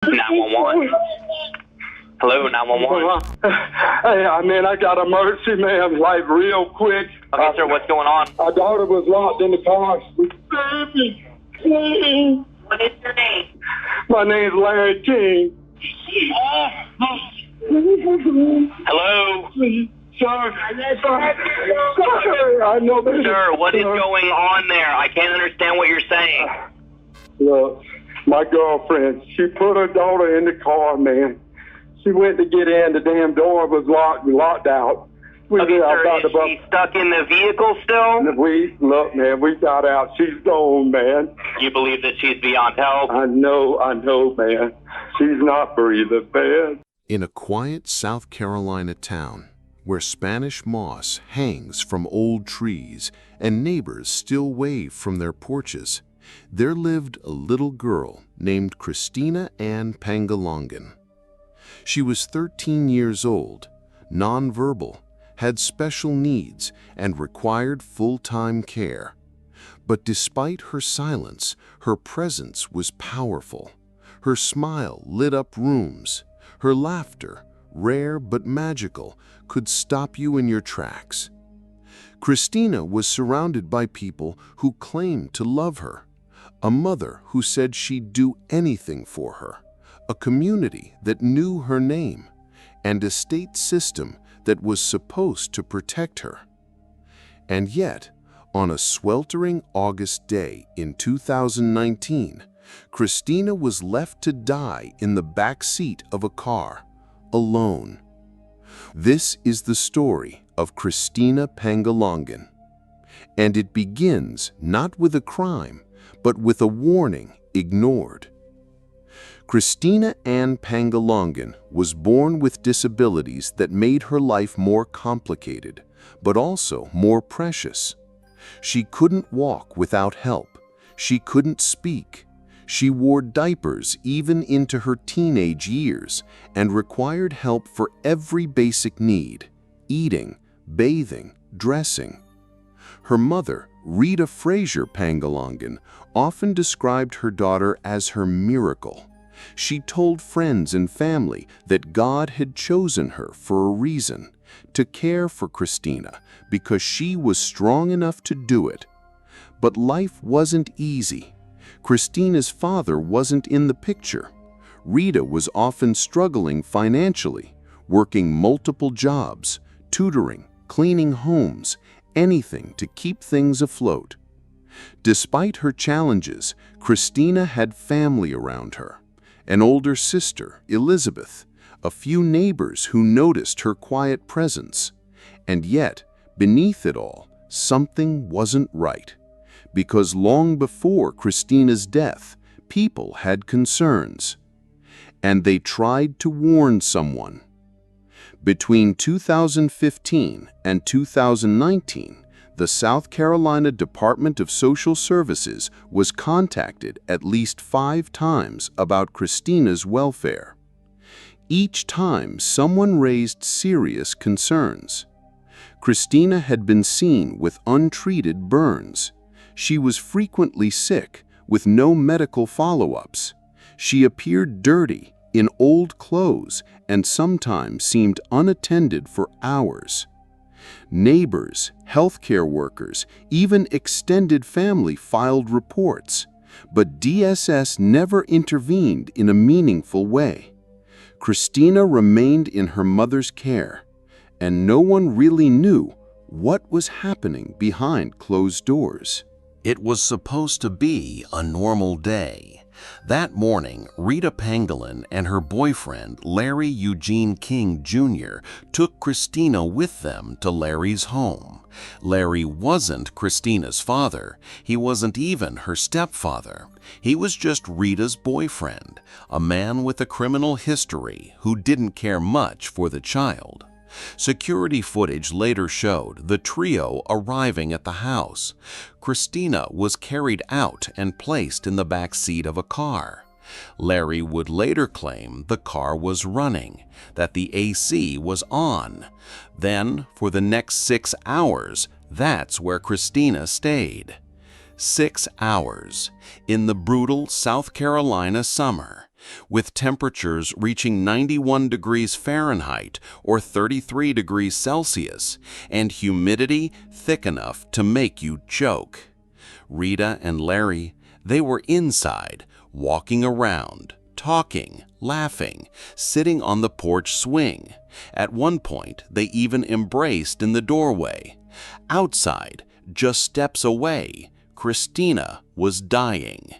911. Hello, 911. Hey, I got a emergency, man, like real quick. Okay, sir, what's going on? My daughter was locked in the car. What is your name? My name's Larry King. Hello? Sir, I know this. Sir, what is going on there? I can't understand what you're saying. Look, my girlfriend, she put her daughter in the car, man. She went to get in, the damn door was locked out. Okay, sir, is she stuck in the vehicle still? Look, man, we got out. She's gone, man. You believe that she's beyond help? I know, man. She's not breathing, man. In a quiet South Carolina town, where Spanish moss hangs from old trees and neighbors still wave from their porches, there lived a little girl named Christina Ann Pangalongan. She was 13 years old, nonverbal, had special needs, and required full-time care. But despite her silence, her presence was powerful. Her smile lit up rooms. Her laughter, rare but magical, could stop you in your tracks. Christina was surrounded by people who claimed to love her, a mother who said she'd do anything for her, a community that knew her name, and a state system that was supposed to protect her. And yet, on a sweltering August day in 2019, Christina was left to die in the back seat of a car, alone. This is the story of Christina Pangalongan, and it begins not with a crime, but with a warning ignored. Christina Ann Pangalongan was born with disabilities that made her life more complicated, but also more precious. She couldn't walk without help. She couldn't speak. She wore diapers even into her teenage years and required help for every basic need: eating, bathing, dressing. Her mother, Rita Fraser Pangalongan, often described her daughter as her miracle. She told friends and family that God had chosen her for a reason, to care for Christina because she was strong enough to do it. But life wasn't easy. Christina's father wasn't in the picture. Rita was often struggling financially, working multiple jobs, tutoring, cleaning homes, anything to keep things afloat. Despite her challenges, Christina had family around her. An older sister, Elizabeth, a few neighbors who noticed her quiet presence. And yet, beneath it all, something wasn't right. Because long before Christina's death, people had concerns. And they tried to warn someone. Between 2015 and 2019, the South Carolina Department of Social Services was contacted at least 5 times about Christina's welfare. Each time, someone raised serious concerns. Christina had been seen with untreated burns. She was frequently sick, with no medical follow-ups. She appeared dirty, in old clothes, and sometimes seemed unattended for hours. Neighbors, healthcare workers, even extended family filed reports, but DSS never intervened in a meaningful way. Christina remained in her mother's care, and no one really knew what was happening behind closed doors. It was supposed to be a normal day. That morning, Rita Pangalon and her boyfriend, Larry Eugene King Jr., took Christina with them to Larry's home. Larry wasn't Christina's father. He wasn't even her stepfather. He was just Rita's boyfriend, a man with a criminal history who didn't care much for the child. Security footage later showed the trio arriving at the house. Christina was carried out and placed in the back seat of a car. Larry would later claim the car was running, that the AC was on. Then, for the next 6 hours, that's where Christina stayed. 6 hours in the brutal South Carolina summer. with temperatures reaching 91 degrees Fahrenheit or 33 degrees Celsius, and humidity thick enough to make you choke. Rita and Larry, they were inside, walking around, talking, laughing, sitting on the porch swing. At one point, they even embraced in the doorway. Outside, just steps away, Christina was dying.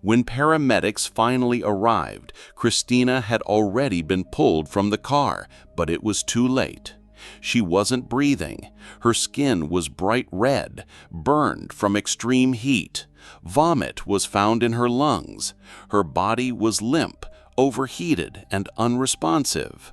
When paramedics finally arrived, Christina had already been pulled from the car, but it was too late. She wasn't breathing. Her skin was bright red, burned from extreme heat. Vomit was found in her lungs. Her body was limp, overheated, and unresponsive.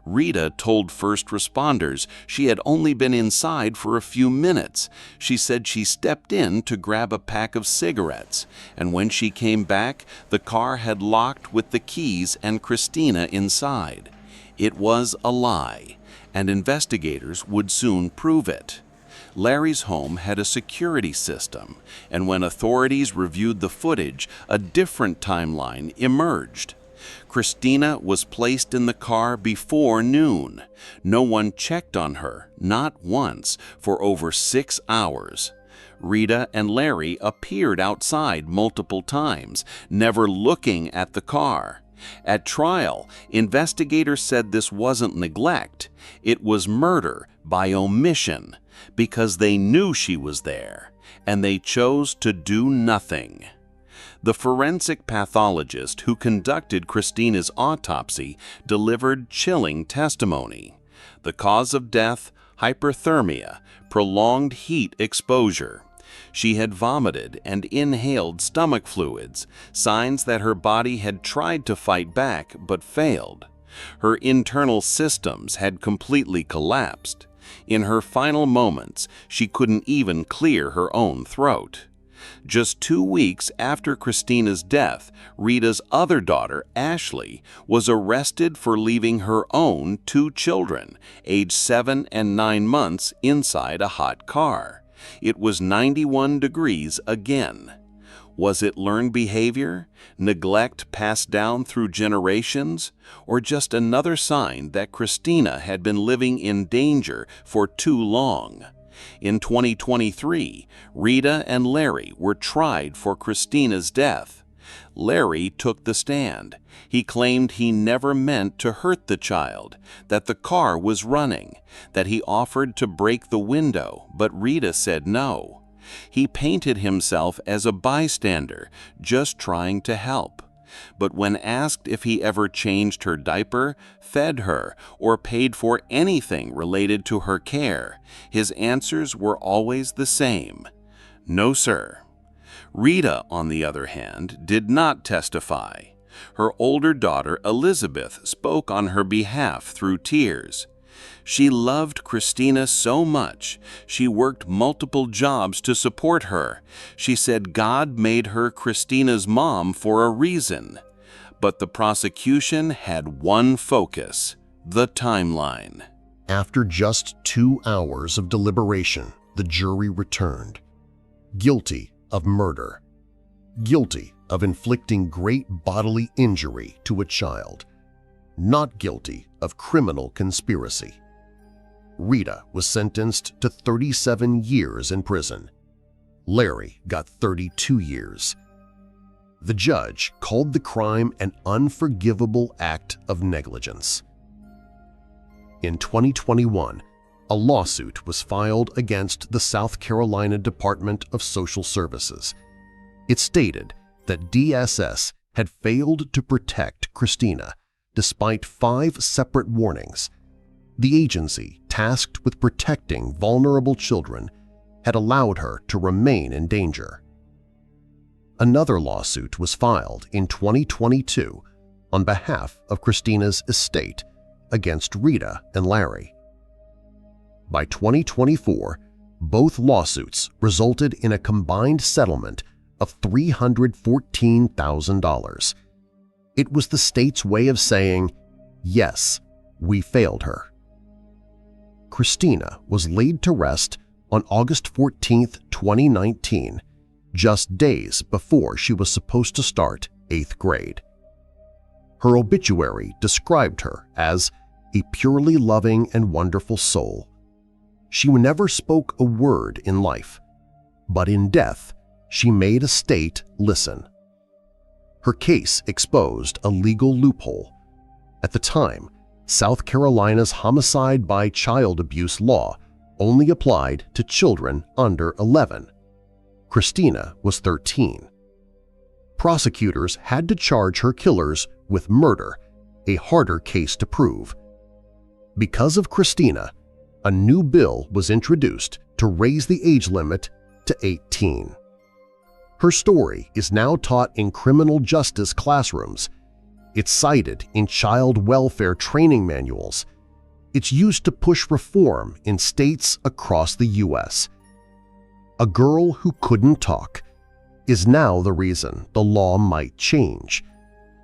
Rita told first responders she had only been inside for a few minutes. She said she stepped in to grab a pack of cigarettes, and when she came back, the car had locked with the keys and Christina inside. It was a lie, and investigators would soon prove it. Larry's home had a security system, and when authorities reviewed the footage, a different timeline emerged. Christina was placed in the car before noon. No one checked on her, not once, for over 6 hours. Rita and Larry appeared outside multiple times, never looking at the car. At trial, investigators said this wasn't neglect, it was murder by omission, because they knew she was there, and they chose to do nothing. The forensic pathologist who conducted Christina's autopsy delivered chilling testimony. The cause of death, hyperthermia, prolonged heat exposure. She had vomited and inhaled stomach fluids, signs that her body had tried to fight back but failed. Her internal systems had completely collapsed. In her final moments, she couldn't even clear her own throat. Just 2 weeks after Christina's death, Rita's other daughter, Ashley, was arrested for leaving her own 2 children, aged 7 and 9 months, inside a hot car. It was 91 degrees again. Was it learned behavior, neglect passed down through generations, or just another sign that Christina had been living in danger for too long? In 2023, Rita and Larry were tried for Christina's death. Larry took the stand. He claimed he never meant to hurt the child, that the car was running, that he offered to break the window, but Rita said no. He painted himself as a bystander, just trying to help. But when asked if he ever changed her diaper, fed her, or paid for anything related to her care, his answers were always the same: no, sir. Rita, on the other hand, did not testify. Her older daughter, Elizabeth, spoke on her behalf through tears. She loved Christina so much. She worked multiple jobs to support her. She said God made her Christina's mom for a reason. But the prosecution had one focus: the timeline. After just 2 hours of deliberation, the jury returned. Guilty of murder. Guilty of inflicting great bodily injury to a child. Not guilty of criminal conspiracy. Rita was sentenced to 37 years in prison. Larry got 32 years. The judge called the crime an unforgivable act of negligence. In 2021, a lawsuit was filed against the South Carolina Department of Social Services. It stated that DSS had failed to protect Christina despite 5 separate warnings. The agency tasked with protecting vulnerable children had allowed her to remain in danger. Another lawsuit was filed in 2022 on behalf of Christina's estate against Rita and Larry. By 2024, both lawsuits resulted in a combined settlement of $314,000. It was the state's way of saying, yes, we failed her. Christina was laid to rest on August 14, 2019, just days before she was supposed to start 8th grade. Her obituary described her as a purely loving and wonderful soul. She never spoke a word in life, but in death she made a state listen. Her case exposed a legal loophole. At the time, South Carolina's homicide by child abuse law only applied to children under 11. Christina was 13. Prosecutors had to charge her killers with murder, a harder case to prove. Because of Christina, a new bill was introduced to raise the age limit to 18. Her story is now taught in criminal justice classrooms. It's cited in child welfare training manuals. It's used to push reform in states across the U.S. A girl who couldn't talk is now the reason the law might change,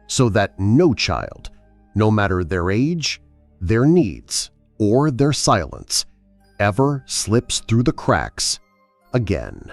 so that no child, no matter their age, their needs, or their silence, ever slips through the cracks again.